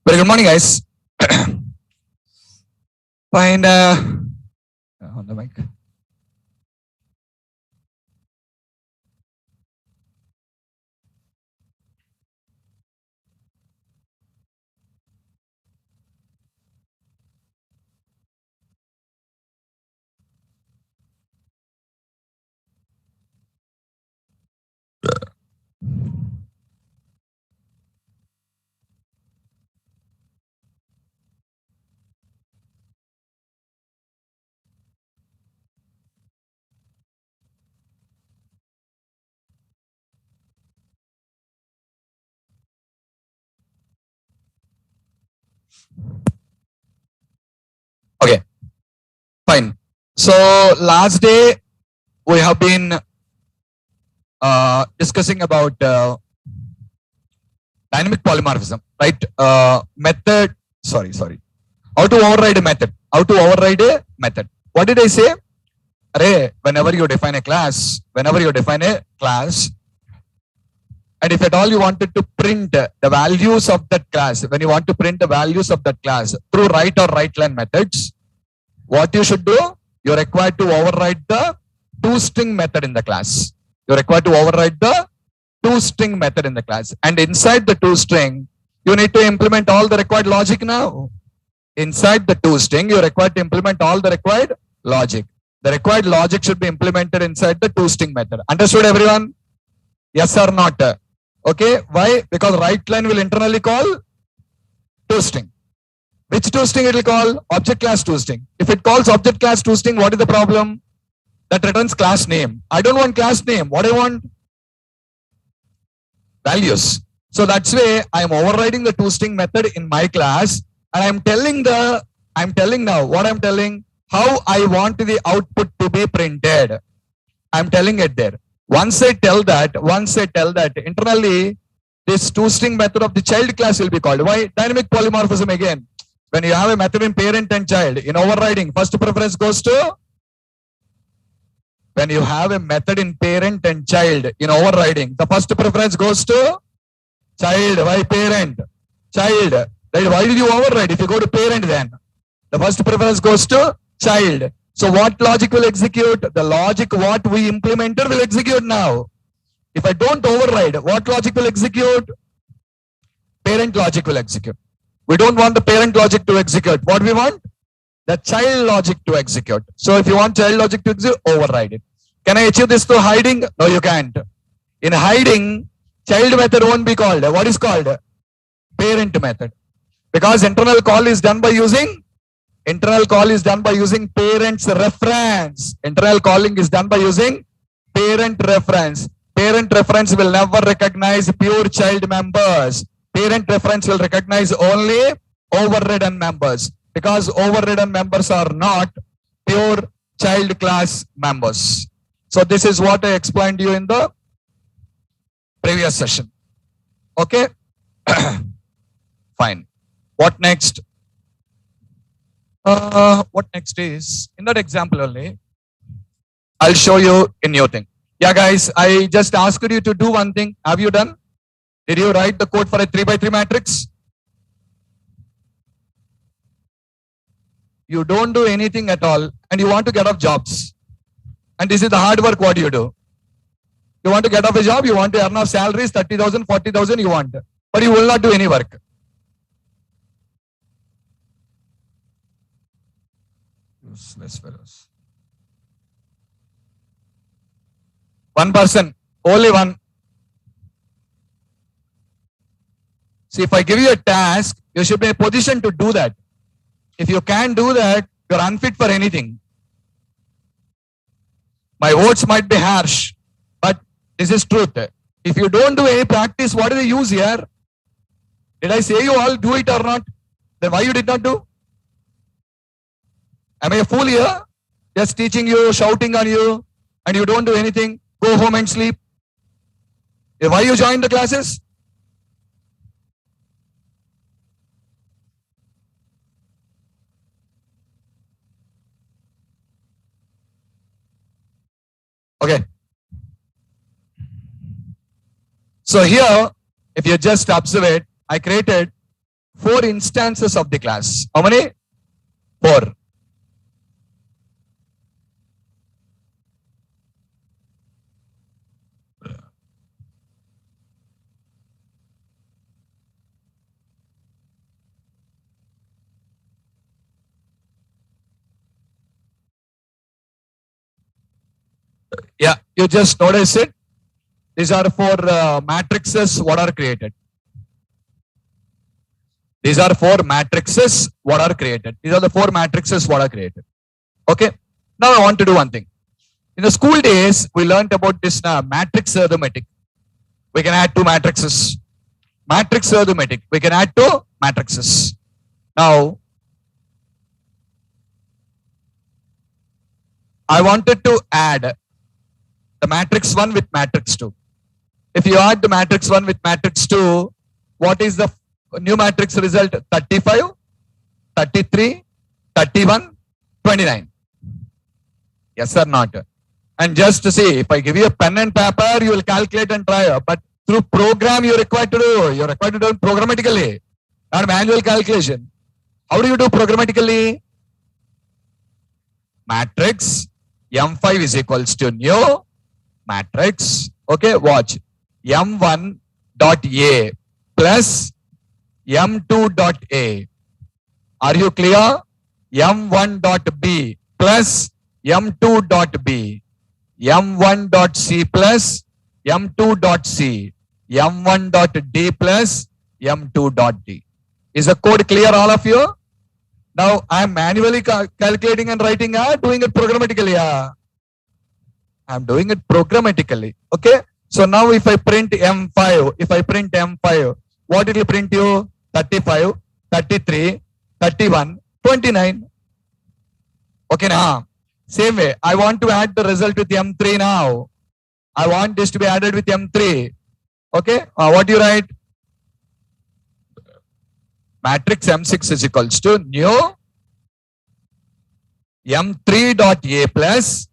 Very good morning, guys. Find on the mic. Okay, fine. So last day we have been discussing about dynamic polymorphism, right? Method. Sorry. How to override a method? How to override a method? What did I say? Array, whenever you define a class, and if at all you wanted to print the values of that class, when you want to print the values of that class through write or write line methods, what you should do? You're required to override the toString method in the class. You're required to override the toString method in the class. And inside the toString, you need to implement all the required logic now. Inside the toString, you're required to implement all the required logic. The required logic should be implemented inside the toString method. Understood, everyone? Yes or not? Okay, why? Because write line will internally call toString. Which toString it will call? Object class toString. If it calls object class toString, what is the problem? That returns class name. I don't want class name. What I want? Values. So that's why I am overriding the toString method in my class, and I'm telling now what I'm telling, how I want the output to be printed. I'm telling it there. Once I tell that, internally, this toString method of the child class will be called. Why? Dynamic polymorphism again. When you have a method in parent and child, in overriding, first preference goes to, when you have a method in parent and child, in overriding, the first preference goes to child. Why parent? Child. Right? Why did you override? If you go to parent, then the first preference goes to child. So what logic will execute? The logic what we implemented will execute now. If I don't override, what logic will execute? Parent logic will execute. We don't want the parent logic to execute. What we want? The child logic to execute. So if you want child logic to execute, override it. Can I achieve this through hiding? No, you can't. In hiding, child method won't be called. What is called? Parent method. Because internal call is done by using parent's reference. Internal calling is done by using parent reference. Parent reference will never recognize pure child members. Parent reference will recognize only overridden members, because overridden members are not pure child class members. So this is what I explained to you in the previous session. Okay? Fine. What next? What next is, in that example only, I'll show you a new thing. Yeah, guys, I just asked you to do one thing. Have you done? Did you write the code for a 3x3 matrix? You don't do anything at all, and you want to get off jobs. And this is the hard work. What do? You want to get off a job, you want to earn off salaries, 30,000, 40,000 you want. But you will not do any work. Useless fellows. One person, only one. See, if I give you a task, you should be in a position to do that. If you can't do that, you're unfit for anything. My words might be harsh, but this is truth. If you don't do any practice, what is the use here? Did I say you all do it or not? Then why you did not do? Am I a fool here? Just teaching you, shouting on you, and you don't do anything. Go home and sleep. Why you join the classes? Okay. So here, if you just observe it, I created 4 instances of the class. How many? 4. Yeah, you just notice it. These are 4 matrices what are created. These are 4 matrices what are created. These are the 4 matrices what are created. Okay. Now I want to do one thing. In the school days, we learned about this matrix arithmetic. We can add 2 matrices. Matrix arithmetic. We can add 2 matrices. Now, I wanted to add the matrix 1 with matrix 2. If you add the matrix 1 with matrix 2, what is the new matrix result? 35, 33, 31, 29. Yes or not? And just to see, if I give you a pen and paper, you will calculate and try. But through program, you're required to do. You're required to do it programmatically, not manual calculation. How do you do programmatically? Matrix M5 is equals to new matrix. Okay, watch. M1 dot A plus M2 dot A. Are you clear? M1 dot B plus M2 dot B. M1 dot C plus M2 dot C. M1 dot D plus M2 dot D. Is the code clear, all of you? Now I am manually calculating and writing, doing it programmatically. I am doing it programmatically. Okay. So now if I print M5, what it will print you? 35, 33, 31, 29. Okay, now same way, I want to add the result with M3 now. I want this to be added with M3. Okay, what do you write? Matrix M6 is equals to new M3 dot A plus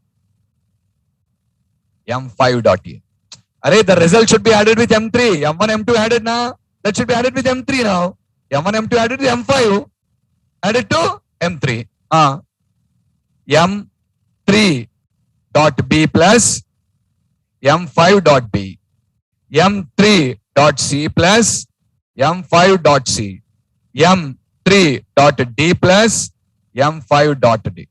M5 dot A. Array, the result should be added with M3. M1, M2 added now. That should be added with M3 now. M1, M2 added with M5. Added to M3. M3 dot B plus M5 dot B. M3 dot C plus M5 dot C. M3 dot D plus M5 dot D.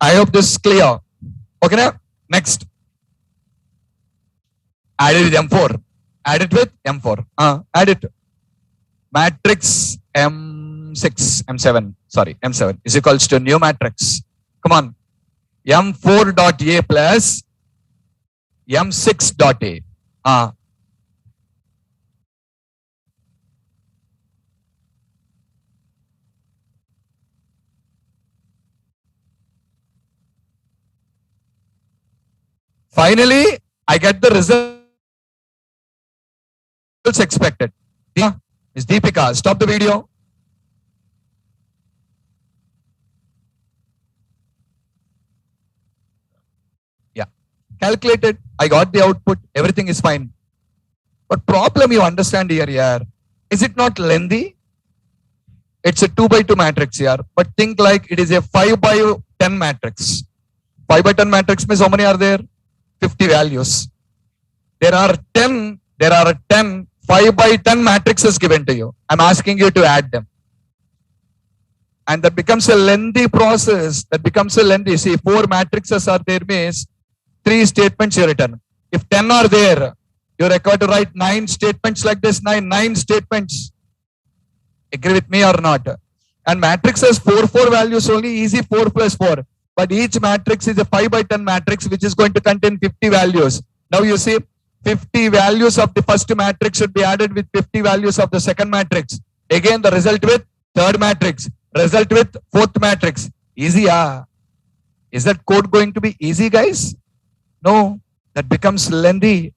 I hope this is clear. Okay, now next. Add it with M4. Add it with M4. Add it. Matrix M6, M7, sorry, M7 is equals to new matrix. Come on. M4 dot A plus M6 dot A. Finally, I get the results expected. Is Deepika. Stop the video. Yeah. Calculated. I got the output. Everything is fine. But problem you understand here. Is it not lengthy? It's a 2 by 2 matrix here. But think like it is a 5 by 10 matrix. 5 by 10 matrix means how many are there? 50 values. There are 10 5 by 10 matrices given to you. I'm asking you to add them. And that becomes a lengthy process. See, 4 matrices are there means 3 statements you written. If 10 are there, you're required to write 9 statements like this, 9 statements. Agree with me or not? And matrix has 4 values only, easy 4 plus 4. But each matrix is a 5 by 10 matrix which is going to contain 50 values. Now you see 50 values of the first matrix should be added with 50 values of the second matrix. Again the result with third matrix. Result with fourth matrix. Easy, Is that code going to be easy, guys? No, that becomes lengthy.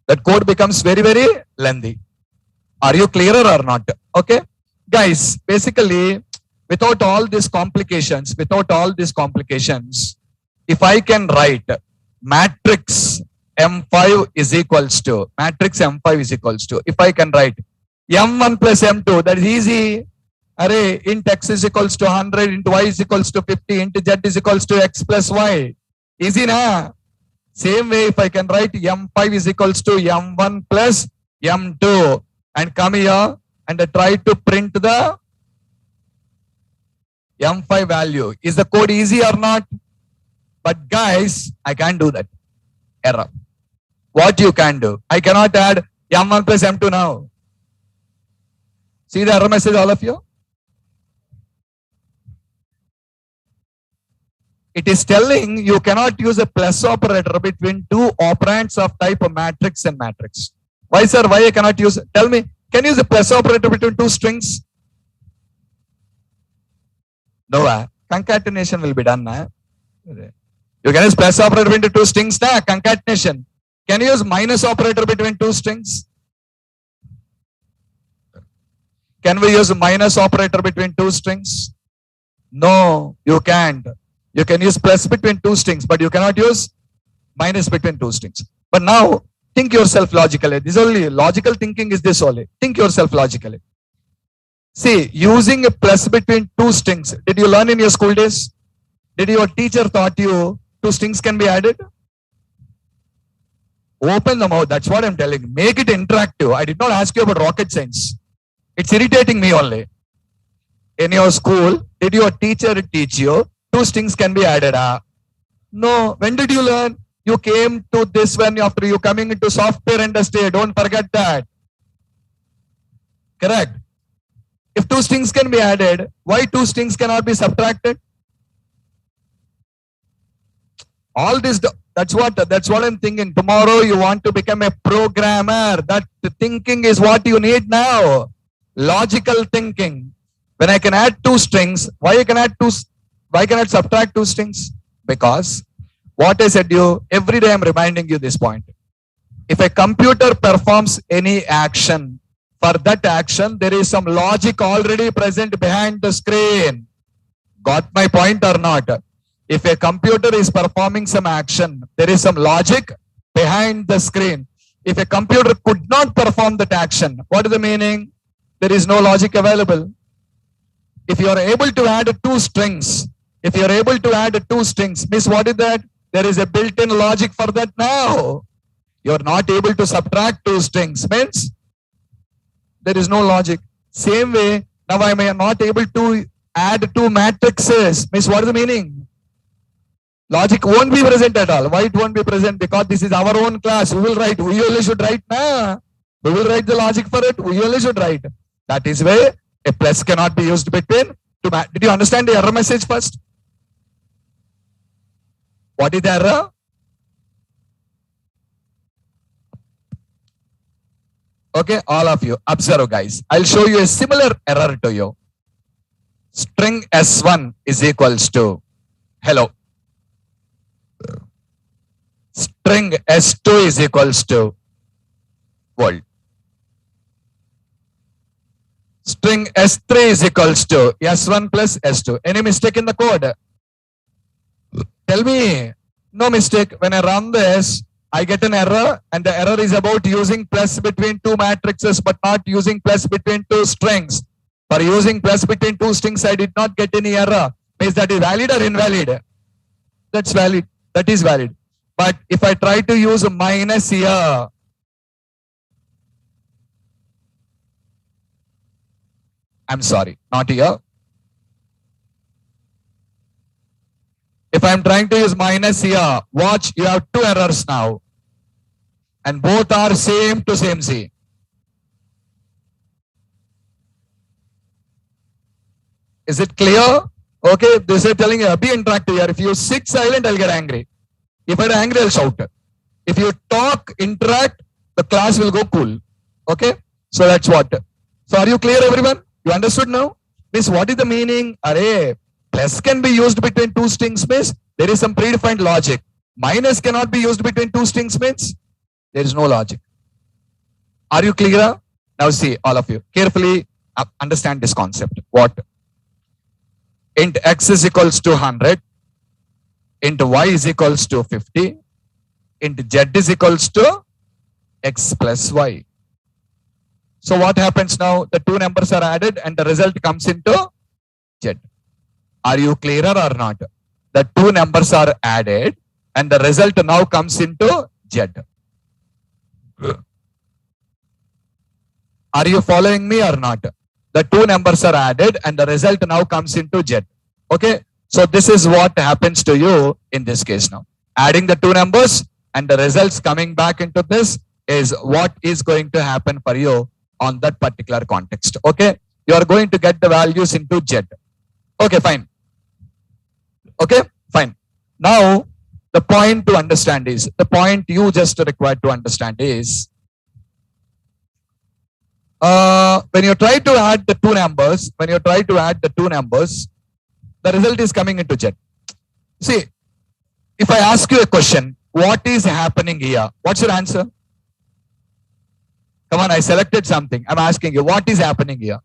That code becomes very, very lengthy. Are you clearer or not? Okay. Guys, basically, without all these complications, if I can write matrix M5 is equals to, matrix M5 is equals to, if I can write M1 plus M2, that is easy. Array, int x is equals to 100, int y is equals to 50, int z is equals to x plus y. Easy na? Same way, if I can write M5 is equals to M1 plus M2 and come here and try to print the M5 value. Is the code easy or not? But guys, I can't do that. Error. What you can do? I cannot add M1 plus M2 now. See the error message, all of you? It is telling you cannot use a plus operator between two operands of type of matrix and matrix. Why, sir? Why I cannot use? Tell me. Can you use a plus operator between two strings? No. Concatenation will be done. You can use plus operator between two strings. Concatenation. Can you use minus operator between two strings? Can we use minus operator between two strings? No, you can't. You can use plus between two strings, but you cannot use minus between two strings. But now, think yourself logically. This only logical thinking is this only. Think yourself logically. See, using a plus between two strings. Did you learn in your school days? Did your teacher taught you two strings can be added? Open the mouth. That's what I'm telling. Make it interactive. I did not ask you about rocket science. It's irritating me only. In your school, did your teacher teach you two strings can be added? No. When did you learn? You came to this when after you coming into software industry. Don't forget that. Correct. If two strings can be added, why two strings cannot be subtracted? All this, that's what I'm thinking. Tomorrow you want to become a programmer. That thinking is what you need now. Logical thinking. When I can add two strings, why cannot subtract two strings? Because what I said you, every day I'm reminding you this point. If a computer performs any action, for that action, there is some logic already present behind the screen. Got my point or not? If a computer is performing some action, there is some logic behind the screen. If a computer could not perform that action, what is the meaning? There is no logic available. If you are able to add two strings, means what is that? There is a built-in logic for that now. You are not able to subtract two strings, means there is no logic. Same way, now I am not able to add two matrices, means what is the meaning? Logic won't be present at all. Why it won't be present? Because this is our own class. We will write. We only should write now. We will write the logic for it. We only should write. That is why a plus cannot be used between two. Did you understand the error message first? What is the error? Okay, all of you, observe guys. I'll show you a similar error to you. String S1 is equals to hello. String S2 is equals to world. String S3 is equals to S1 plus S2. Any mistake in the code? Tell me. No mistake. When I run this, I get an error, and the error is about using plus between two matrices but not using plus between two strings. For using plus between two strings, I did not get any error. Means that is valid or invalid? That's valid. That is valid. But if I try to use minus here, I'm sorry, not here. If I'm trying to use minus here, watch, you have two errors now. And both are same to same C. Is it clear? Okay, this is telling you, be interactive here. If you sit silent, I'll get angry. If I'm angry, I'll shout. If you talk, interact, the class will go cool. Okay? So that's what. So are you clear, everyone? You understood now? Means what is the meaning? Array, plus can be used between two strings means there is some predefined logic. Minus cannot be used between two strings means there is no logic. Are you clear? Now see, all of you, carefully understand this concept. What? Int x is equals to 100. Int y is equals to 50. into z is equals to x plus y. So what happens now? The two numbers are added and the result comes into z. Are you clearer or not? The two numbers are added and the result now comes into z. Are you following me or not? The two numbers are added and the result now comes into z. Okay. So this is what happens to you in this case now. Adding the two numbers and the results coming back into this is what is going to happen for you on that particular context. Okay. You are going to get the values into z. Okay, fine. Okay, fine. Now, the point to understand is, the point you just required to understand is, when you try to add the two numbers, the result is coming into z. See, if I ask you a question, what is happening here? What's your answer? Come on, I selected something. I'm asking you, what is happening here?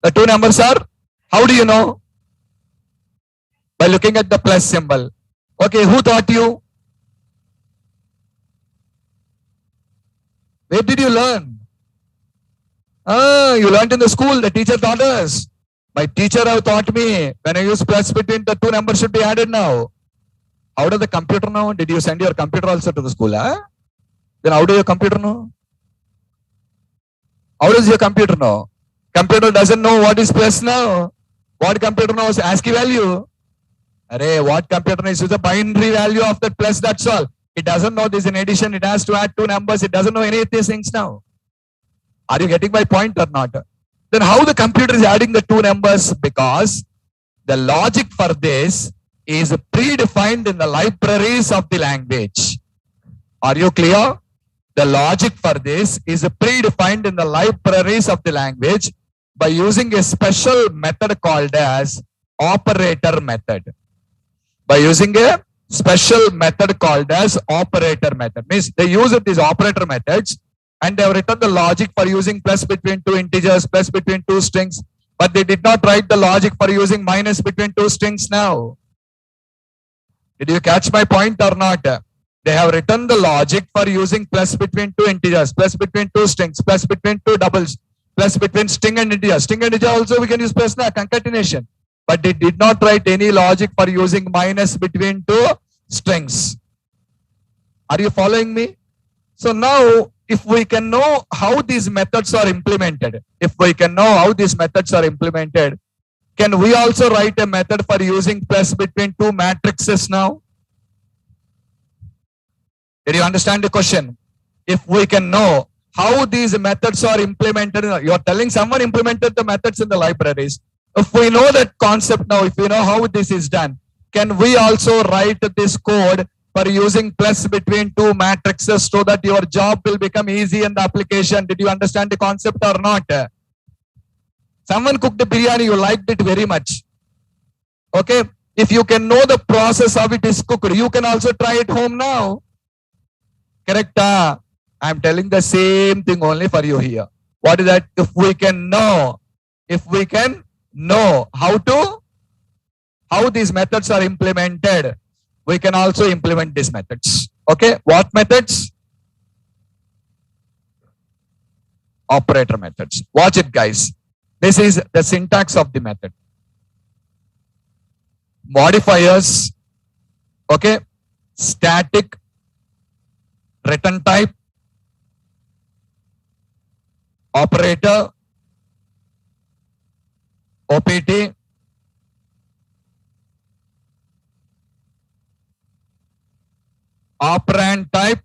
The two numbers are, how do you know? By looking at the plus symbol. Okay, who taught you? Where did you learn? You learned in the school. The teacher taught us. My teacher have taught me when I use plus between the two numbers should be added now. How does the computer know? Did you send your computer also to the school? Huh? Then how do your computer know? How does your computer know? Computer doesn't know what is plus now. What computer knows? ASCII value. Array, what computer knows is a binary value of that plus, that's all. It doesn't know this in addition. It has to add two numbers. It doesn't know any of these things now. Are you getting my point or not? Then how the computer is adding the two numbers? Because the logic for this is predefined in the libraries of the language. Are you clear? The logic for this is predefined in the libraries of the language by using a special method called as operator method. By using a special method called as operator method. Means they use these operator methods and they have written the logic for using plus between two integers, plus between two strings, but they did not write the logic for using minus between two strings now. Did you catch my point or not? They have written the logic for using plus between two integers, plus between two strings, plus between two doubles, plus between string and integer. String and integer also we can use plus now, concatenation. But they did not write any logic for using minus between two strings. Are you following me? So now, if we can know how these methods are implemented, can we also write a method for using plus between two matrices now? Did you understand the question? If we can know how these methods are implemented, you're telling someone implemented the methods in the libraries. If we know that concept now, if we know how this is done, can we also write this code for using plus between two matrices so that your job will become easy in the application? Did you understand the concept or not? Someone cooked the biryani, you liked it very much. Okay, if you can know the process how it is cooked, you can also try it home now. Correct? I'm telling the same thing only for you here. What is that? If we can know how these methods are implemented, we can also implement these methods. Okay, what methods? Operator methods. Watch it, guys. This is the syntax of the method. Modifiers, okay, static, return type, operator, OPT, operand types.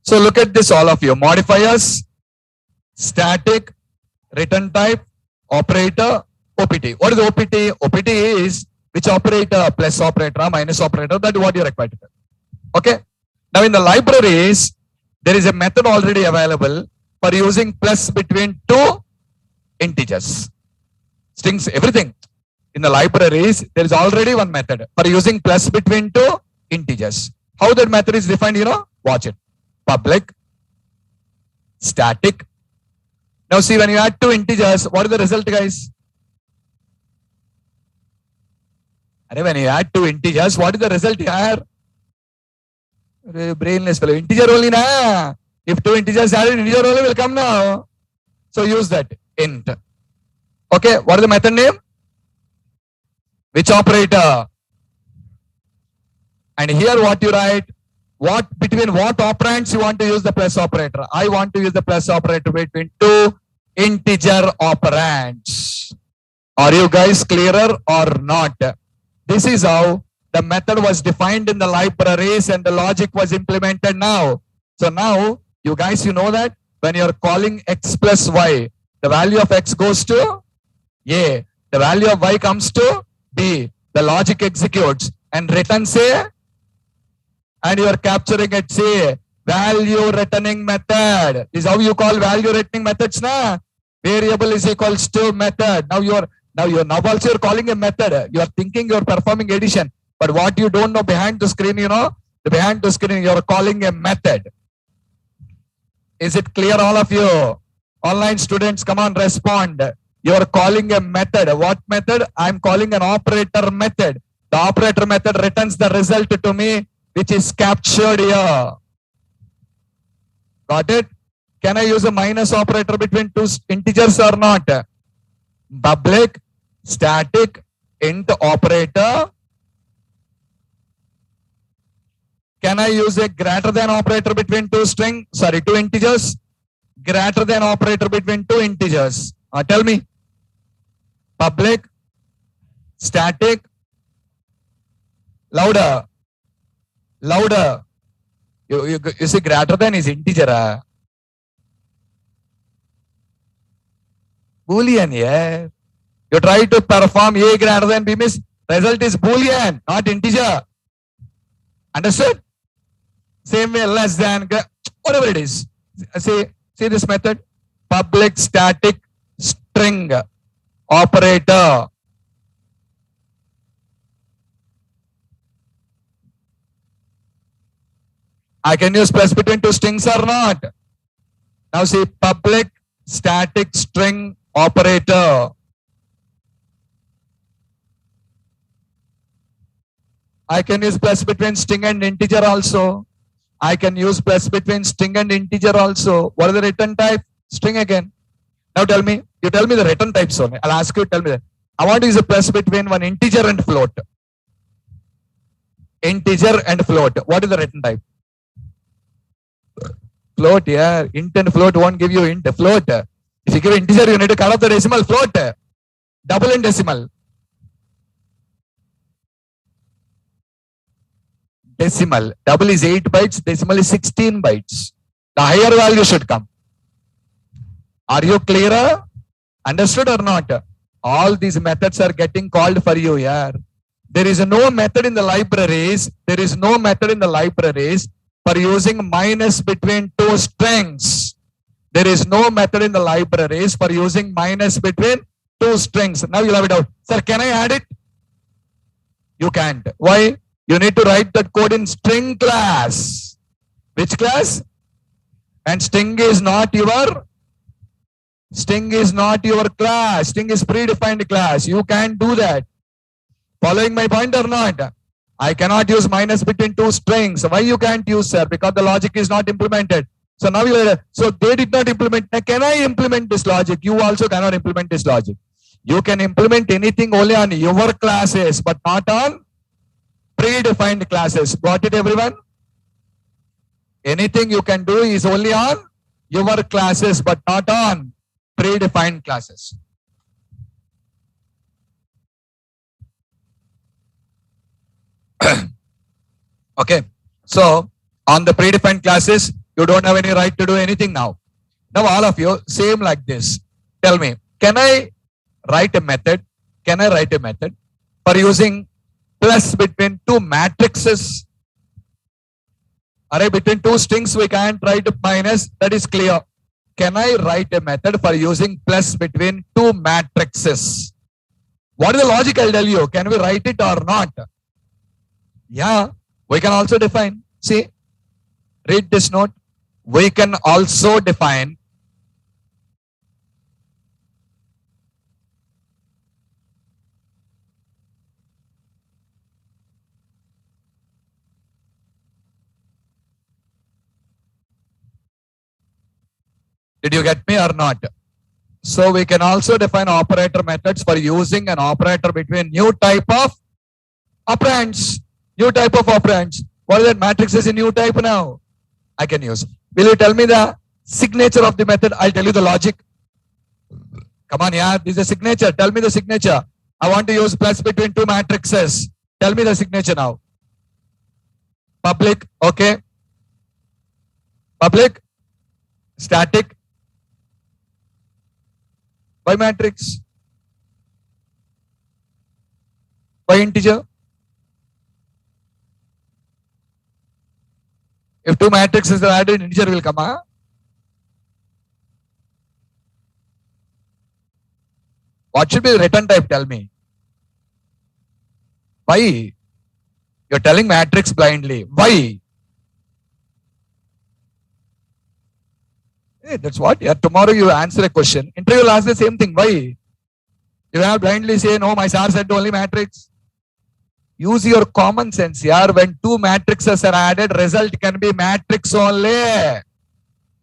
So look at this, all of you. Modifiers, static, return type, operator, OPT. What is OPT? OPT is which operator? Plus operator, minus operator. That is what you require to do. Okay. Now in the libraries, there is a method already available for using plus between two integers. Strings, everything. In the libraries, there is already one method for using plus between two integers. How that method is defined, you know? Watch it. Public static. Now see, when you add two integers, what is the result, guys? When you add two integers, what is the result here? Brainless fellow. Integer only na. If two integers added, integer only will come now. So use that int. Okay, what is the method name? Which operator? And here what you write? What between what operands you want to use the plus operator? I want to use the plus operator between two integer operands. Are you guys clearer or not? This is how the method was defined in the libraries and the logic was implemented now. So now you guys, you know that when you're calling x plus y, the value of x goes to A. The value of y comes to B. The logic executes and returns A. And you are capturing it, say, value returning method. This is how you call value returning methods, na? Variable is equals to method. Now also you're calling a method. You are thinking you're performing addition. But what you don't know behind the screen, behind the screen, you're calling a method. Is it clear, all of you? Online students, come on, respond. You're calling a method. What method? I'm calling an operator method. The operator method returns the result to me, which is captured here. Got it? Can I use a minus operator between two integers or not? Public static int operator. Can I use a greater than operator between two integers? Greater than operator between two integers. Tell me. Public static. Louder. You see, greater than is integer. Boolean, yeah. You try to perform A greater than B means result is Boolean, not integer. Understood? Same way, less than, whatever it is. See this method? Public static string operator. I can use plus between two strings or not. Now see, public static string operator. I can use plus between string and integer also. I can use plus between string and integer also. What is the return type? String again. Now tell me, you tell me the return types only. I'll ask you, tell me that. I want to use a plus between one integer and float. Integer and float. What is the return type? Float, yeah. Int and float won't give you int. Float. If you give integer, you need to cut off the decimal. Float. Double in decimal. Decimal. Double is 8 bytes. Decimal is 16 bytes. The higher value should come. Are you clearer? Understood or not? All these methods are getting called for you, yeah. There is no method in the libraries. There is no method in the libraries for using minus between two strings. There is no method in the libraries for using minus between two strings. Now you'll have it out. Sir, can I add it? You can't. Why? You need to write that code in string class. Which class? And string is not your class. String is predefined class. You can't do that. Following my point or not? I cannot use minus between two strings. Why you can't use, sir? Because the logic is not implemented. So now so they did not implement. Now can I implement this logic? You also cannot implement this logic. You can implement anything only on your classes, but not on predefined classes. Got it, everyone? Anything you can do is only on your classes, but not on predefined classes. Okay, so on the predefined classes, you don't have any right to do anything now. Now all of you, same like this. Tell me, can I write a method? Can I write a method for using plus between two matrices? Array between two strings we can't write minus, that is clear. Can I write a method for using plus between two matrices? What is the logic? I'll tell you. Can we write it or not? Yeah, we can also define. See, read this note. We can also define did you get me or not? So we can also define operator methods for using an operator between new type of operands. New type of operands. What is that? Matrix is a new type now. I can use. Will you tell me the signature of the method? I'll tell you the logic. Come on, yeah. This is a signature. Tell me the signature. I want to use plus between two matrices. Tell me the signature now. Public, okay. Public, static. Why matrix? Why integer? If two matrices are added, integer will come. Huh? What should be the return type? Tell me. Why? You're telling matrix blindly. Why? Hey, that's what. Yeah, tomorrow you answer a question. Interview will ask the same thing. Why? You will blindly say, no, my sir said only matrix. Use your common sense here. When two matrices are added, result can be matrix only.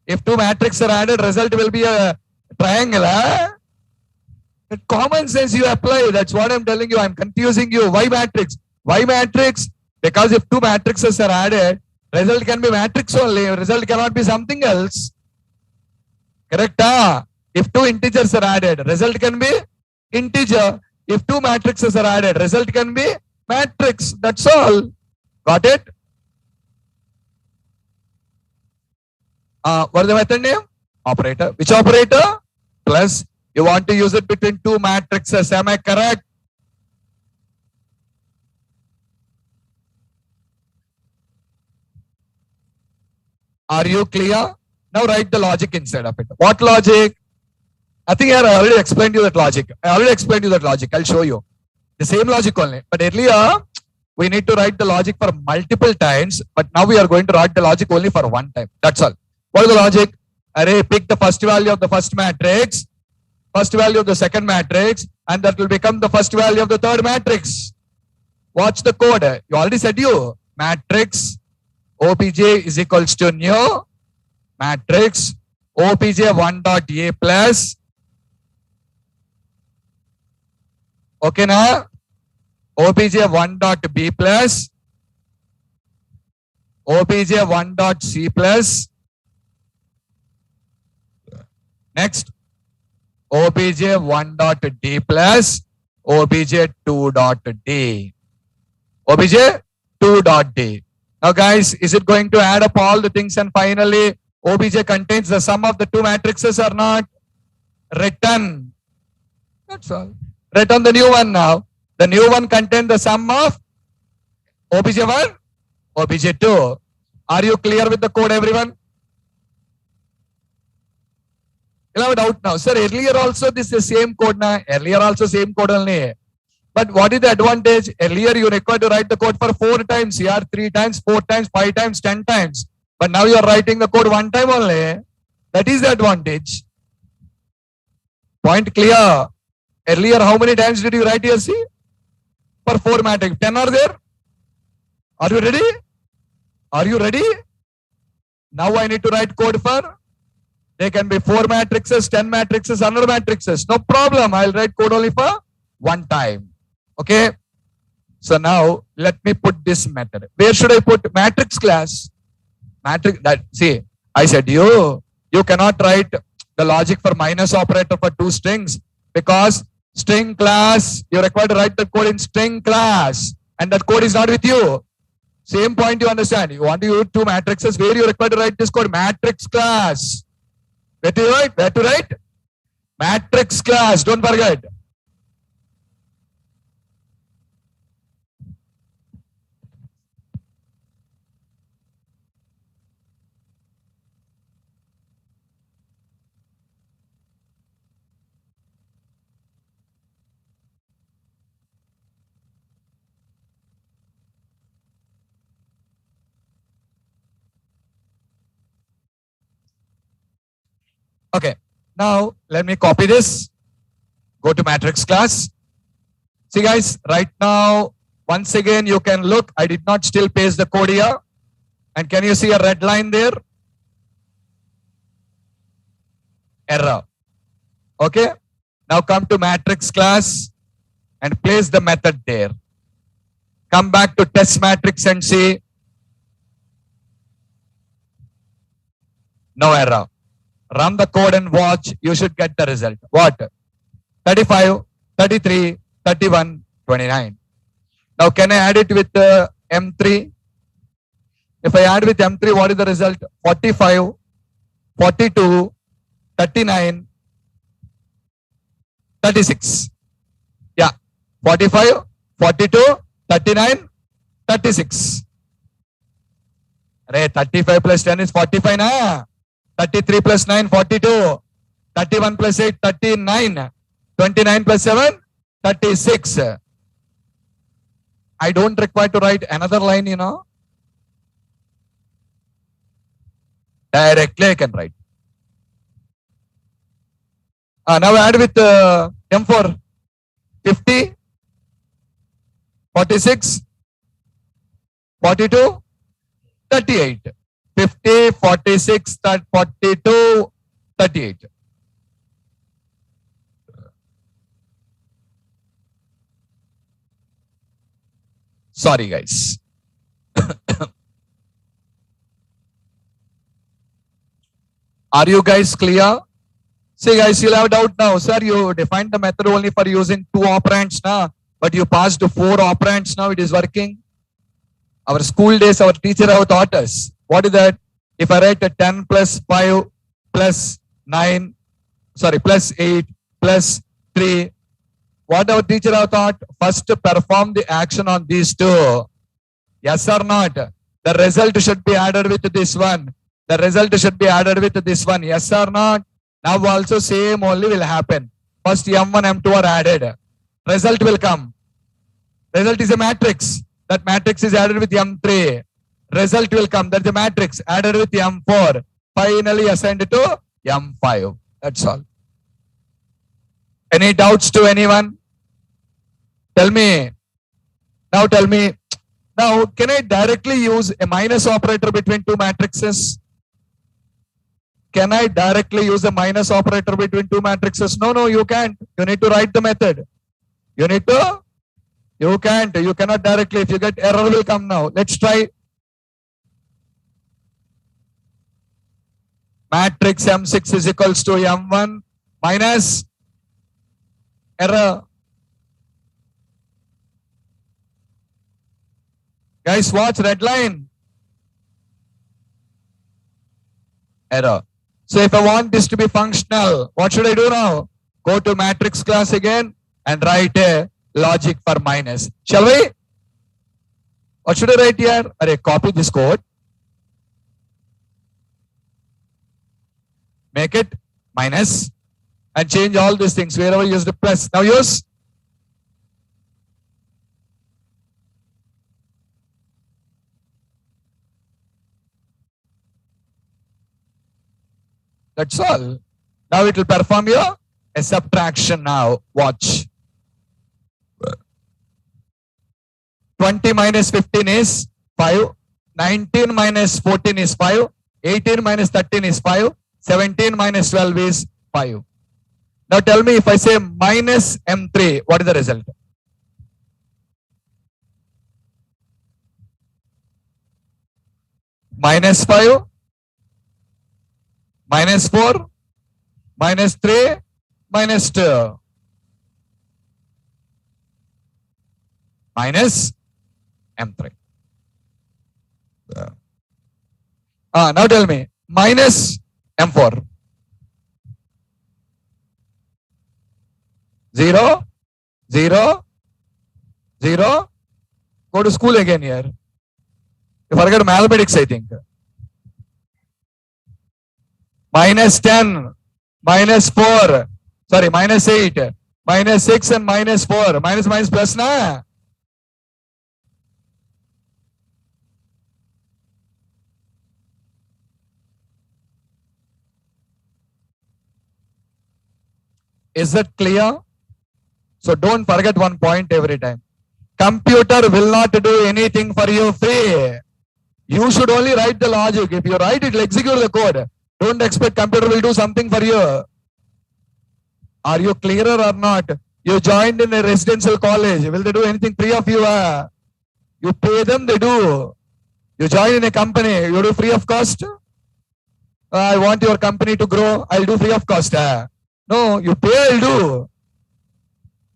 If two matrices are added, result will be a triangle. Huh? Common sense you apply. That's what I'm telling you. I'm confusing you. Why matrix? Why matrix? Because if two matrices are added, result can be matrix only. Result cannot be something else. Correct? If two integers are added, result can be integer. If two matrices are added, result can be matrix. That's all. Got it? What is the method name? Operator. Which operator? Plus. You want to use it between two matrices. Am I correct? Are you clear? Now write the logic inside of it. What logic? I think I already explained you that logic. I'll show you. The same logic only. But earlier, we need to write the logic for multiple times. But now we are going to write the logic only for one time. That's all. What is the logic? Array, pick the first value of the first matrix, first value of the second matrix, and that will become the first value of the third matrix. Watch the code. You already said you. Matrix obj is equals to new matrix obj1 dot a plus. Okay now? obj1 dot b plus obj1 dot c plus. Next, obj1 dot d plus obj2 dot d. obj2 dot d. Now guys, is it going to add up all the things and finally obj contains the sum of the two matrices or not? Return. That's all. Return the new one now. The new one contains the sum of obj1, obj2. Are you clear with the code, everyone? You have a doubt now. Sir, earlier also this is the same code now. Earlier also same code only. But what is the advantage? Earlier you required to write the code for 4 times. Here 3 times, 4 times, 5 times, 10 times. But now you are writing the code one time only. That is the advantage. Point clear. Earlier how many times did you write here? See? For 4 matrix. 10 are there? Are you ready? Are you ready? Now I need to write code for. They can be 4 matrices, 10 matrices, 100 matrices. No problem. I'll write code only for one time. Okay. So now let me put this method. Where should I put matrix class? Matrix. That see, I said you cannot write the logic for minus operator for 2 strings because string class you're required to write the code in string class and that code is not with you. Same point you understand. You want to use 2 matrices where you're required to write this code matrix class. Where to write? Where to write? Matrix class. Don't forget. Okay. Now let me copy this. Go to matrix class. See guys, right now, once again, you can look. I did not still paste the code here. And can you see a red line there? Error. Okay. Now come to matrix class and place the method there. Come back to test matrix and see. No error. Run the code and watch. You should get the result. What? 35, 33, 31, 29. Now can I add it with M3? If I add with M3, what is the result? 45, 42, 39, 36. Yeah. 45, 42, 39, 36. 35 plus 10 is 45 na. 33 plus 9, 42. 31 plus 8, 39. 29 plus 7, 36. I don't require to write another line, Directly I can write. Now add with M4. 50, 46, 42, 38. 50, 46, 42, 38. Sorry, guys. Are you guys clear? See, guys, you'll have doubt now. Sir, you defined the method only for using 2 operands now, but you passed to 4 operands now. It is working. Our school days, our teacher have taught us. What is that? If I write a 10 plus 5 plus 9, plus 8 plus 3, what our teacher have taught? First perform the action on these 2. Yes or not? The result should be added with this one. The result should be added with this one. Yes or not? Now also same only will happen. First M1, M2 are added. Result will come. Result is a matrix. That matrix is added with M3. Result will come. That's a matrix added with M4. Finally assigned to M5. That's all. Any doubts to anyone? Tell me. Now tell me. Now can I directly use a minus operator between 2 matrices? Can I directly use a minus operator between 2 matrices? No, you can't. You need to write the method. You can't. You cannot directly. If you get error will come now. Let's try. Matrix M6 is equals to M1 minus error. Guys, watch red line. Error. So if I want this to be functional, what should I do now? Go to matrix class again and write a logic for minus. Shall we? What should I write here? Copy this code. Make it minus and change all these things. Wherever you use the plus. Now use. That's all. Now it will perform a subtraction now. Watch. 20 minus 15 is 5. 19 minus 14 is 5. 18 minus 13 is 5. 17 minus 12 is 5. Now tell me if I say minus M3, what is the result? Minus 5. Minus 4, minus 3, minus 2. Minus M3. Now tell me, minus M4. 0, 0, 0. Go to school again here. You forget mathematics, I think. Minus 10, minus 4, minus 8, minus 6 and minus 4. Minus plus na. Is that clear? So don't forget one point every time. Computer will not do anything for you free. You should only write the logic. If you write it, execute the code. Don't expect computer will do something for you. Are you clearer or not? You joined in a residential college. Will they do anything free of you? You pay them, they do. You join in a company, you do free of cost. I want your company to grow. I'll do free of cost. No, you pay, I'll do.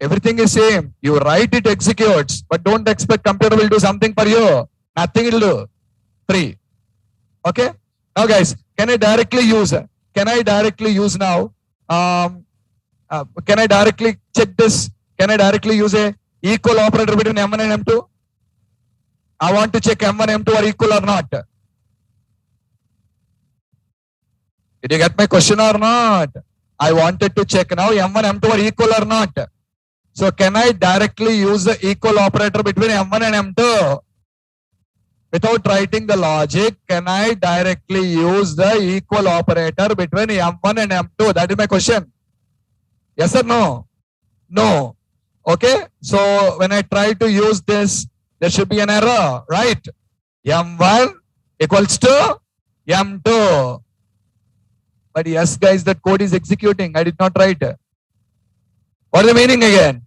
Everything is same. You write it, executes, but don't expect computer will do something for you. Nothing it will do. Free. Okay. Now, guys, can I directly use? Can I directly use now? Can I directly check this? Can I directly use a equal operator between M1 and M2? I want to check M1 and M2 are equal or not. Did you get my question or not? I wanted to check now M1 and M2 are equal or not. So can I directly use the equal operator between M1 and M2? Without writing the logic, can I directly use the equal operator between M1 and M2? That is my question. Yes or no? No. Okay. So when I try to use this, there should be an error, right? M1 equals to M2. But yes, guys, that code is executing. I did not write. What is the meaning again?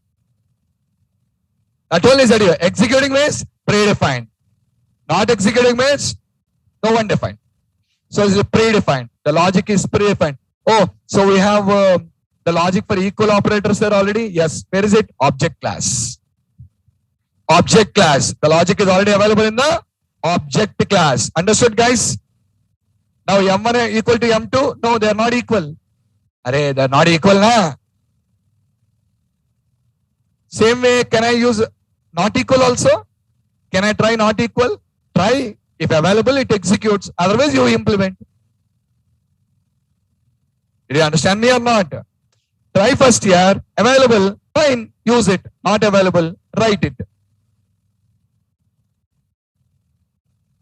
I told you that executing means predefined. Not executing means no one defined. So it's predefined. The logic is predefined. Oh, so we have the logic for equal operators there already? Yes. Where is it? Object class. Object class. The logic is already available in the object class. Understood, guys? Now M1 equal to M2? No, they are not equal. Array, they are not equal, na? Same way, can I use not equal also? Can I try not equal? Try. If available, it executes. Otherwise, you implement. Did you understand me or not? Try first here. Available, fine, use it. Not available, write it.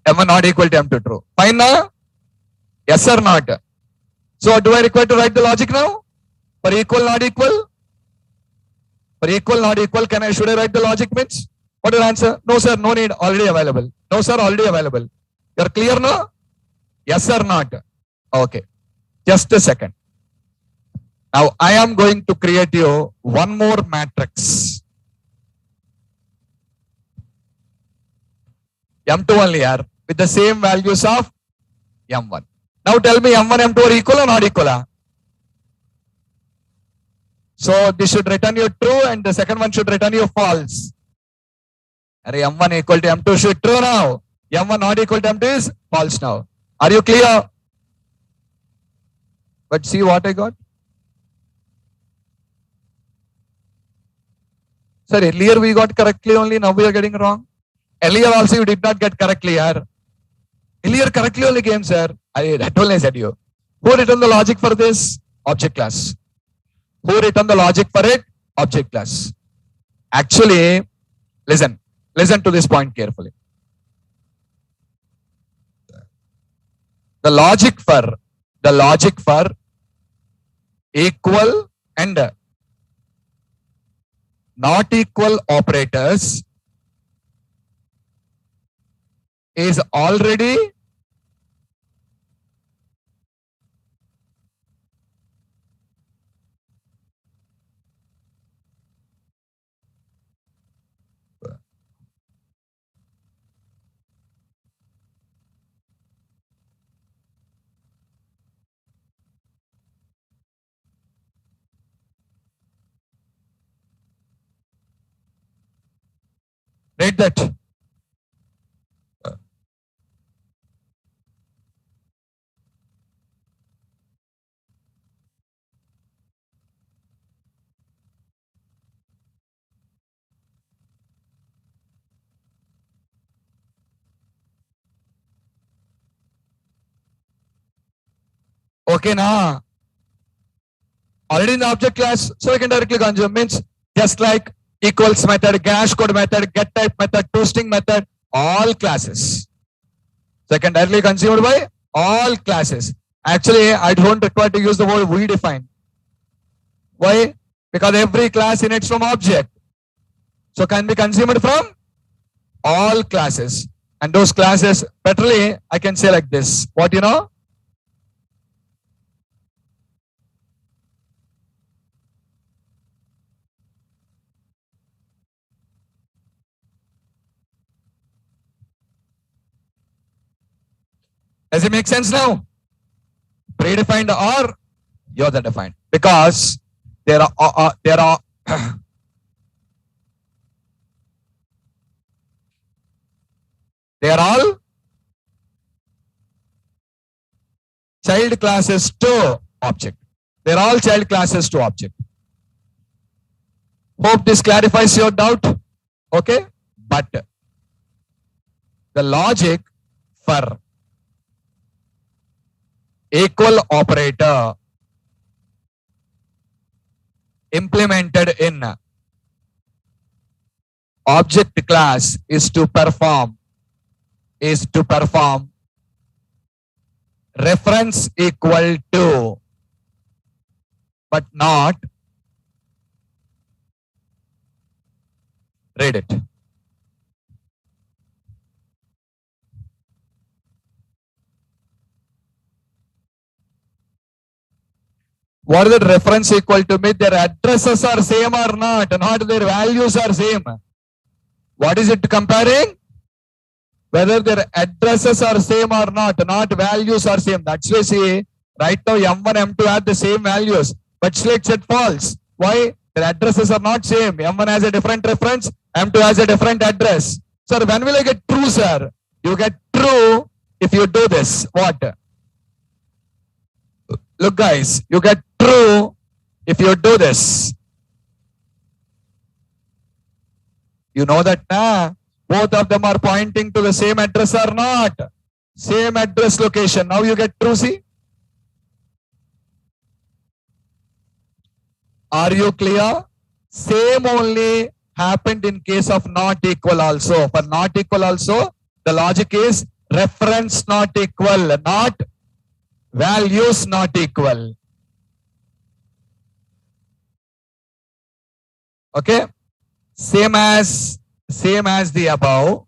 M1 not equal to M2 true. Fine now? Yes or not? So do I require to write the logic now? For equal, not equal? For equal, not equal, should I write the logic means? What is the answer? No sir, no need, already available. No sir, already available. You're clear now? Yes or not? Okay. Just a second. Now I am going to create you one more matrix. M2 only here with the same values of M1. Now tell me M1, M2 are equal or not equal? So this should return you true and the second one should return you false. M1 equal to M2 should true now. M1 not equal to M2 is false now. Are you clear? But see what I got? Sir, earlier we got correctly only, now we are getting wrong. Earlier also you did not get correctly here. Earlier correctly only came, sir. I told I said you. Who written the logic for this? Object class. Who written the logic for it? Object class. Actually, listen to this point carefully. The logic for equal and not equal operators is already read that. Okay, now already in the object class, so I can directly consume means just like equals method, hash code method, get type method, toString method, all classes. So I can directly consumed by all classes. Actually, I don't require to use the word we define. Why? because every class inherits from object. So can be consumed from all classes. And those classes, betterly, I can say like this. What you know? Does it make sense now? Predefined or you're the defined, because there are they are all child classes to object. They're all child classes to object. Hope this clarifies your doubt. Okay, but the logic for equal operator implemented in object class is to perform reference equal to, but not, read it. What is the reference equal to me? Their addresses are same or not their values are same. What is it comparing? Whether their addresses are same or not values are same. That's why see, right now M1, M2 have the same values, but select set false. Why? Their addresses are not same. M1 has a different reference, M2 has a different address. Sir, when will I get true, sir? You get true if you do this. What? Look guys, you get true if you do this. You know that both of them are pointing to the same address or not? Same address location. Now you get true, see? Are you clear? Same only happened in case of not equal also. For not equal also, the logic is reference not equal, not values not equal. Okay? Same as the above.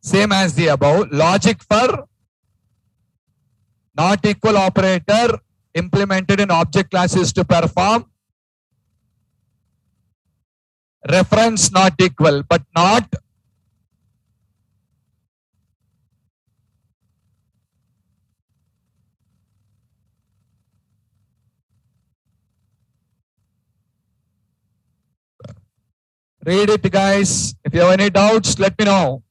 Same as the above. Logic for not equal operator implemented in object class is to perform reference not equal, but not read it guys. If you have any doubts, let me know.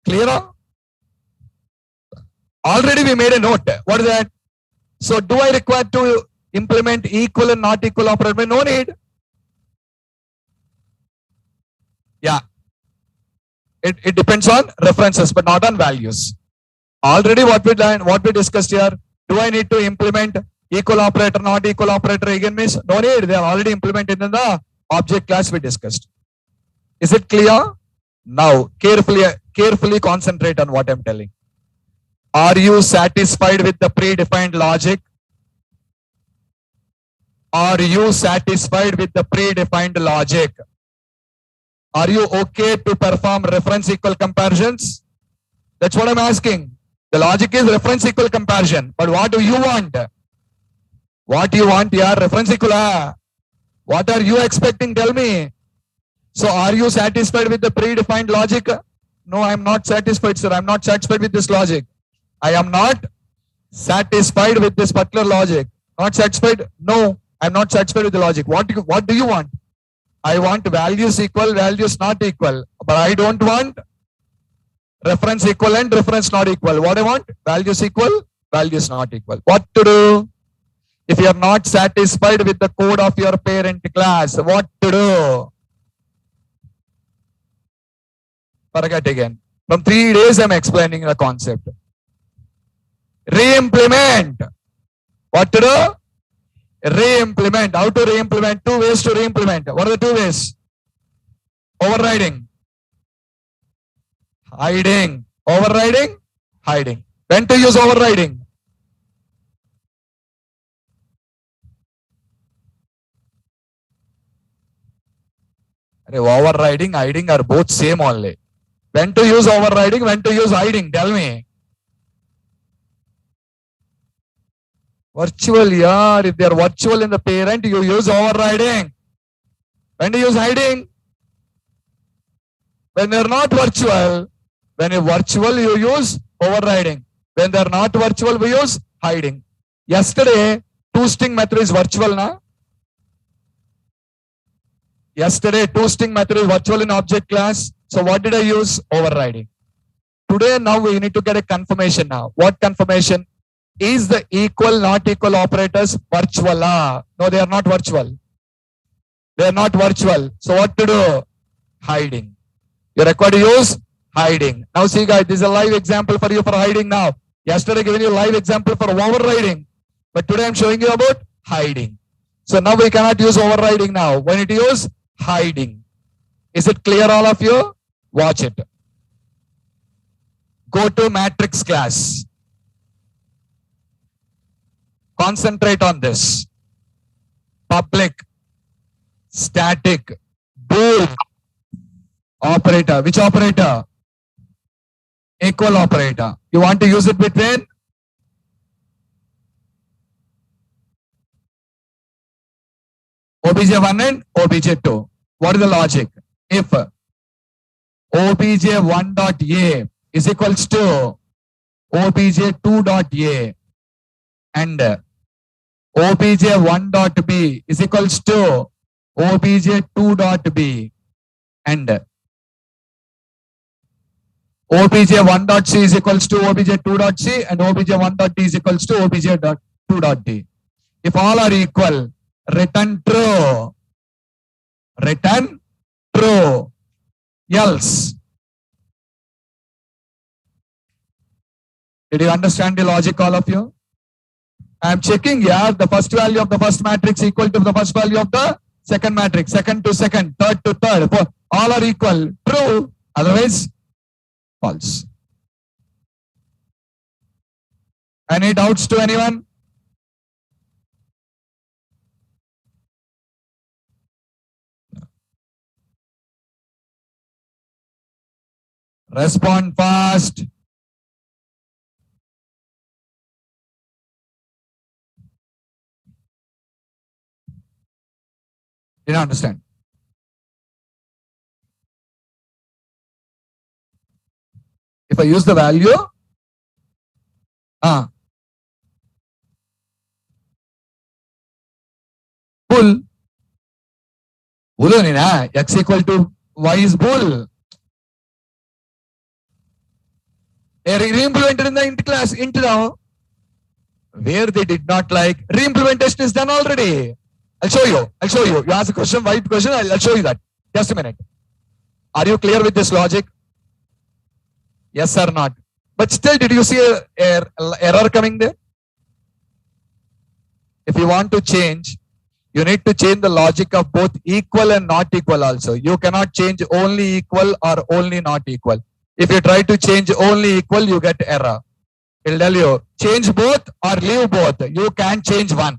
Clear? Already we made a note. What is that? So do I require to implement equal and not equal operator? No need. Yeah. It depends on references, but not on values. Already what we discussed here. Do I need to implement equal operator, not equal operator again means? No need. They are already implemented in the object class we discussed. Is it clear? Now carefully concentrate on what I'm telling. Are you satisfied with the predefined logic? Are you satisfied with the predefined logic? Are you okay to perform reference equal comparisons? That's what I'm asking. The logic is reference equal comparison. But what do you want? What do you want? Yeah, reference equal. What are you expecting? Tell me. So are you satisfied with the predefined logic? No, I'm not satisfied, sir. I'm not satisfied with this logic. I am not satisfied with this particular logic. Not satisfied? No, I'm not satisfied with the logic. What do you want? I want values equal, values not equal. But I don't want reference equal and reference not equal. What I want? Values equal, values not equal. What to do? If you are not satisfied with the code of your parent class, what to do? Forget again. From 3 days, I'm explaining the concept. Re-implement. What to do? Re-implement. How to re-implement? 2 ways to re-implement. What are the 2 ways? Overriding. Hiding. Overriding. Hiding. When to use overriding? Overriding, hiding are both same only. When to use overriding, when to use hiding? Tell me. Virtual, yeah. If they are virtual in the parent, you use overriding. When do you use hiding? When they are not virtual. When you virtual, you use overriding. When they are not virtual, we use hiding. Yesterday, two-string method is virtual, na? Yesterday, two-string method is virtual in object class. So what did I use? Overriding. Today, now we need to get a confirmation now. What confirmation? Is the equal, not equal operators virtual? No, they are not virtual. They are not virtual. So what to do? Hiding. You're required to use hiding. Now see guys, this is a live example for you for hiding now. Yesterday given you live example for overriding. But today I'm showing you about hiding. So now we cannot use overriding now. We need to use hiding. Is it clear all of you? Watch it. Go to matrix class. Concentrate on this. Public, static, bool, operator. Which operator? Equal operator. You want to use it between? obj1 and obj2. What is the logic? If obj1 dot a is equals to obj2 dot a and obj1 dot b is equals to obj2 dot b and obj1 dot c is equals to obj2 dot c and obj1 dot d is equals to obj2 dot d. If all are equal, return true. Return true. Else. Did you understand the logic, all of you? I am checking here the first value of the first matrix equal to the first value of the second matrix, second to second, third to third. All are equal. True. Otherwise, false. Any doubts to anyone? Respond fast. Didn't understand. If I use the value, bull. X equal to y is bull. Re-implemented in the int class, int now. Where they did not like, re-implementation is done already. I'll show you. You ask a question, white question, I'll show you that. Just a minute. Are you clear with this logic? Yes or not? But still, did you see a error coming there? If you want to change, you need to change the logic of both equal and not equal also. You cannot change only equal or only not equal. If you try to change only equal, you get error. It'll tell you, change both or leave both. You can't change one.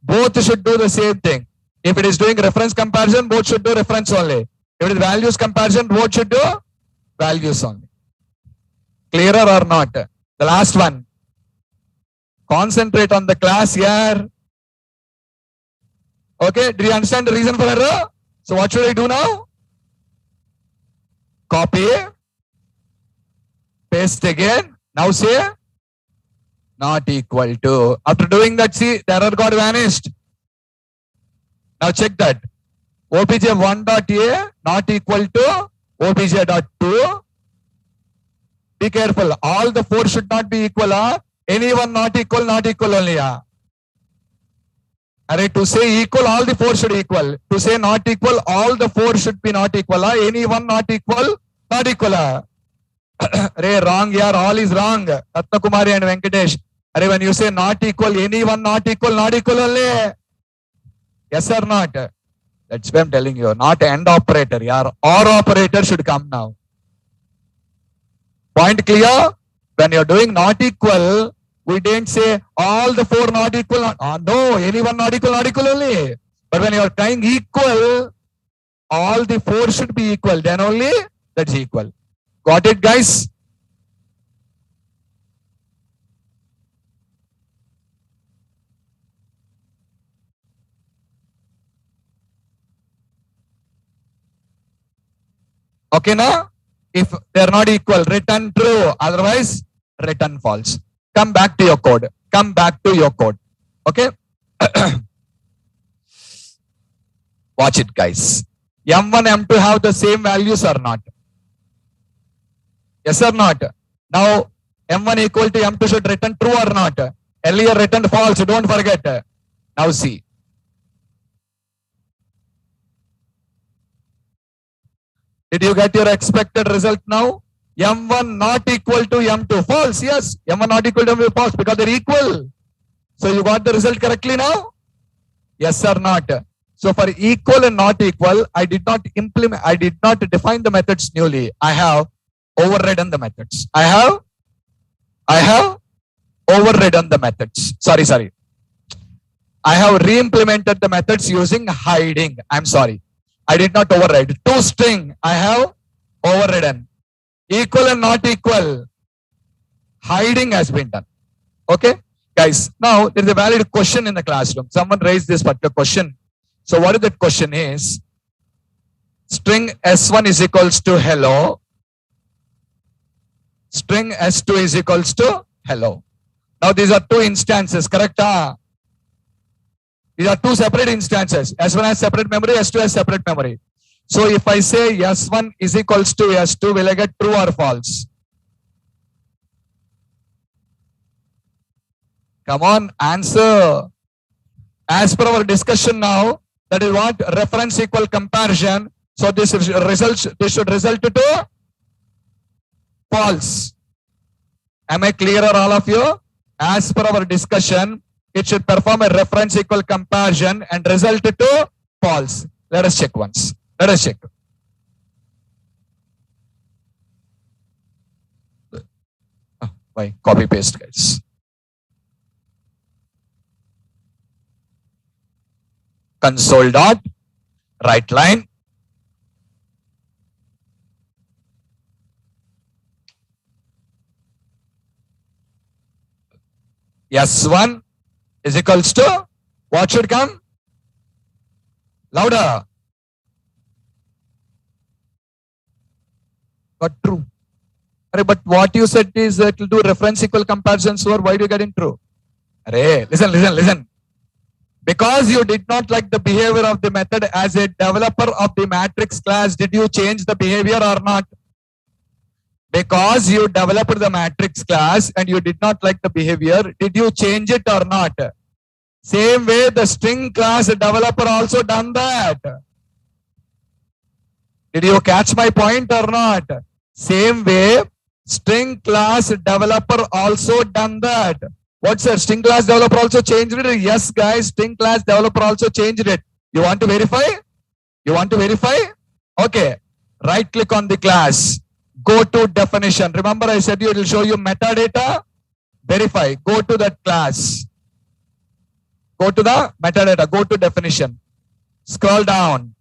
Both should do the same thing. If it is doing reference comparison, both should do reference only. If it is values comparison, both should do values only. Clearer or not? The last one. Concentrate on the class here. Okay, did you understand the reason for error? So what should I do now? Copy. Paste again. Now say not equal to. After doing that, see, the error got vanished. Now check that. obj1.a not equal to obj.2. Be careful. All the 4 should not be equal. Any one not equal only. To say equal, all the 4 should equal. To say not equal, all the 4 should be not equal. Any one not equal Not equal. Ray, wrong here. All is wrong. Ratna Kumari and Venkatesh. Arey, when you say not equal, anyone not equal only. Yes or not? That's why I'm telling you. Not AND operator. Or operator should come now. Point clear? When you're doing not equal, we didn't say all the four not equal. No, anyone not equal only. But when you're trying equal, all the four should be equal. Then only that's equal. Got it, guys? Okay, now? If they're not equal, return true. Otherwise, return false. Come back to your code. Come back to your code. Okay? Watch it, guys. M1, M2 have the same values or not? Yes or not? Now, M1 equal to M2 should return true or not? Earlier returned false. Don't forget. Now see. Did you get your expected result now? M1 not equal to M2. False, yes. M1 not equal to M2 false because they're equal. So you got the result correctly now? Yes or not? So for equal and not equal, I did not define the methods newly. I have overridden the methods. I have overridden the methods. Sorry. I have re-implemented the methods using hiding. I'm sorry. I did not override. ToString, I have overridden. Equal and not equal, hiding has been done. Okay? Guys, now there is a valid question in the classroom. Someone raised this particular question. So what is that question is? String S1 is equals to hello. String S2 is equals to hello. Now these are two instances, correct? These are two separate instances. S1 has separate memory, S2 has separate memory. So if I say S1 is equals to S2, will I get true or false? Come on, answer. As per our discussion now, that is what? Reference equal comparison. So this should result to false. Am I clear, all of you? As per our discussion, it should perform a reference equal comparison and result to false. Let us check once. Let us check. Why? Copy paste, guys. Console dot right line. S1 is equals to what should come? Louder. But true. But what you said is that it will do reference equal comparisons. Or why do you get in true? Listen. Because you did not like the behavior of the method as a developer of the matrix class, did you change the behavior or not? Because you developed the matrix class and you did not like the behavior, did you change it or not? Same way the string class developer also done that. Did you catch my point or not? Same way string class developer also done that. What's that? String class developer also changed it? Yes, guys, string class developer also changed it. You want to verify? You want to verify? Okay. Right click on the class. Go to definition. Remember I said it will show you metadata. Verify. Go to that class. Go to the metadata. Go to definition. Scroll down.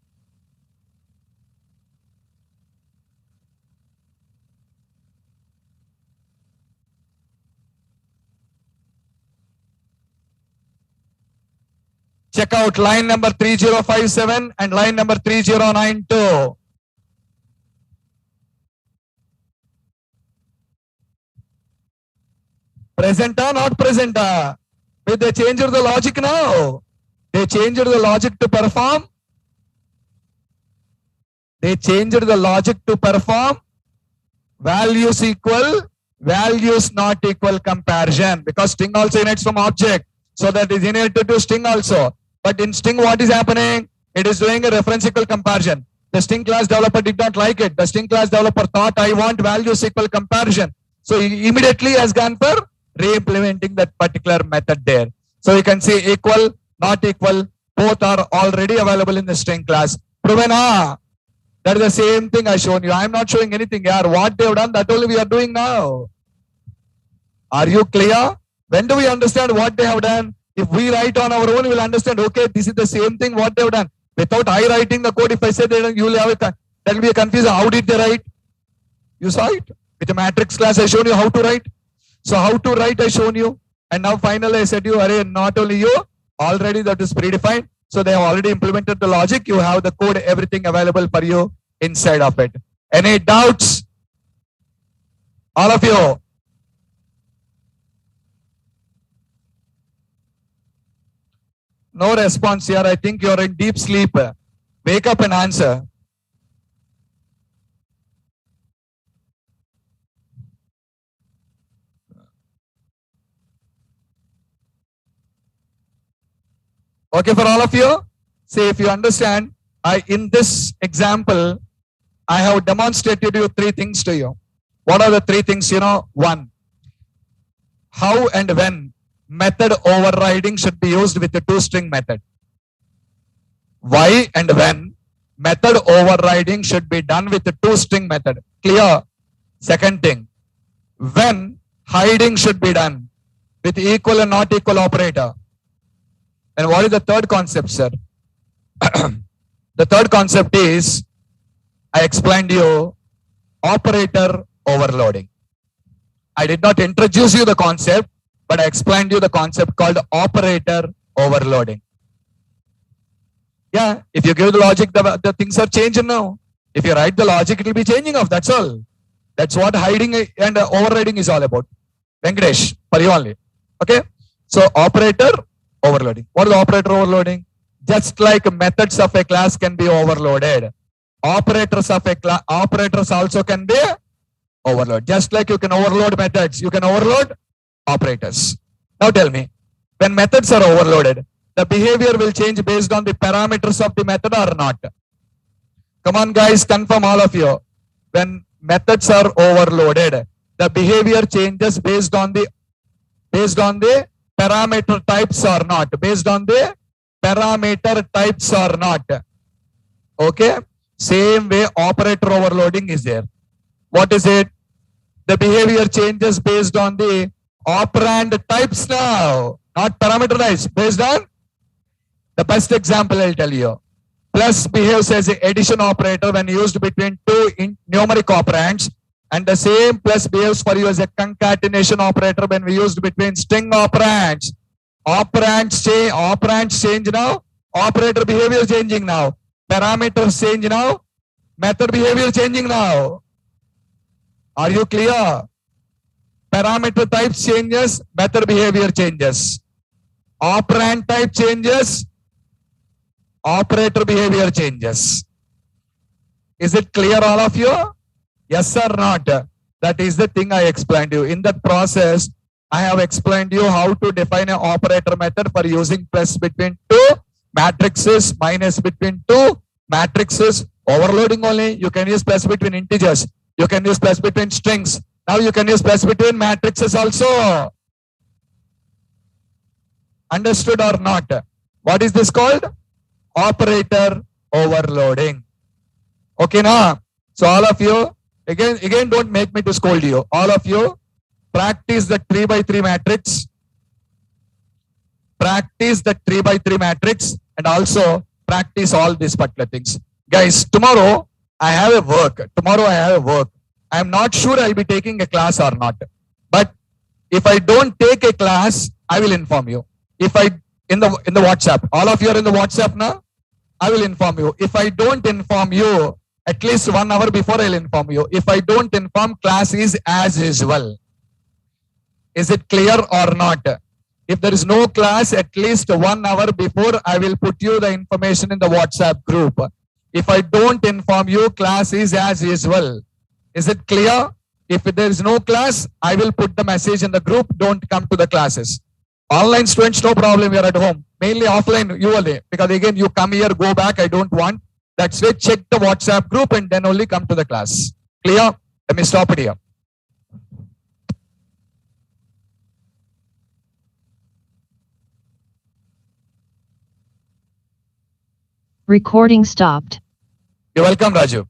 Check out line number 3057 and line number 3092. Present or not present? But they changed the logic now. They changed the logic to perform. They changed the logic to perform values equal, values not equal comparison. Because string also inherits from object. So that is inherited to string also. But in string, what is happening? It is doing a reference equal comparison. The string class developer did not like it. The string class developer thought, I want values equal comparison. So he immediately has gone for re-implementing that particular method there. So you can see equal, not equal, both are already available in the string class. Proven, that is the same thing I shown you. I am not showing anything here. What they have done, that only we are doing now. Are you clear? When do we understand what they have done? If we write on our own, we will understand, okay, this is the same thing what they have done. Without I writing the code, if I say that, you will have that will be a confusion. How did they write? You saw it. With the matrix class, I showed you how to write. So how to write, I shown you. And now finally I said you, array, not only you, already that is predefined. So they have already implemented the logic. You have the code, everything available for you inside of it. Any doubts? All of you. No response here. I think you're in deep sleep. Wake up and answer. Okay, for all of you, see if you understand, in this example, I have demonstrated you three things to you. What are the three things? One, how and when method overriding should be used with the toString method. Why and when method overriding should be done with the toString method. Clear? Second thing, when hiding should be done with equal and not equal operator. And what is the third concept, sir? The third concept is, I explained you operator overloading. I did not introduce you the concept, but I explained you the concept called operator overloading. Yeah, if you give the logic, the things are changing now. If you write the logic, it will be changing off. That's all. That's what hiding and overriding is all about. Venkatesh, for you only. Okay? So operator overloading. What is operator overloading? Just like methods of a class can be overloaded, operators of a class, operators also can be overloaded. Just like you can overload methods, you can overload operators. Now tell me, when methods are overloaded, the behavior will change based on the parameters of the method or not? Come on guys, confirm all of you. When methods are overloaded, the behavior changes based on the parameter types or not. Based on the parameter types or not. Okay? Same way operator overloading is there. What is it? The behavior changes based on the operand types now. Not parameter types. Based on the best example I'll tell you. Plus behaves as an addition operator when used between two numeric operands. And the same plus behaves for you as a concatenation operator when we used between string operands. Operands change now. Operator behavior changing now. Parameters change now. Method behavior changing now. Are you clear? Parameter type changes. Method behavior changes. Operand type changes. Operator behavior changes. Is it clear all of you? Yes or not? That is the thing I explained you. In that process, I have explained you how to define an operator method for using plus between two matrices, minus between two matrices, overloading only. You can use plus between integers. You can use plus between strings. Now you can use plus between matrices also. Understood or not? What is this called? Operator overloading. Okay, now. So all of you, again, don't make me to scold you. All of you, practice the 3x3 matrix. Practice the 3x3 matrix and also practice all these particular things. Guys, tomorrow I have a work. I am not sure I'll be taking a class or not. But if I don't take a class, I will inform you. If I in the WhatsApp, all of you are in the WhatsApp now, I will inform you. If I don't inform you, at least 1 hour before I'll inform you. If I don't inform, class is as usual. Is it clear or not? If there is no class, at least 1 hour before, I will put you the information in the WhatsApp group. If I don't inform you, class is as usual. Is it clear? If there is no class, I will put the message in the group, don't come to the classes. Online students, no problem, you are at home. Mainly offline, you only. Because again, you come here, go back, I don't want. That's why check the WhatsApp group and then only come to the class. Clear? Let me stop it here. Recording stopped. You're welcome, Raju.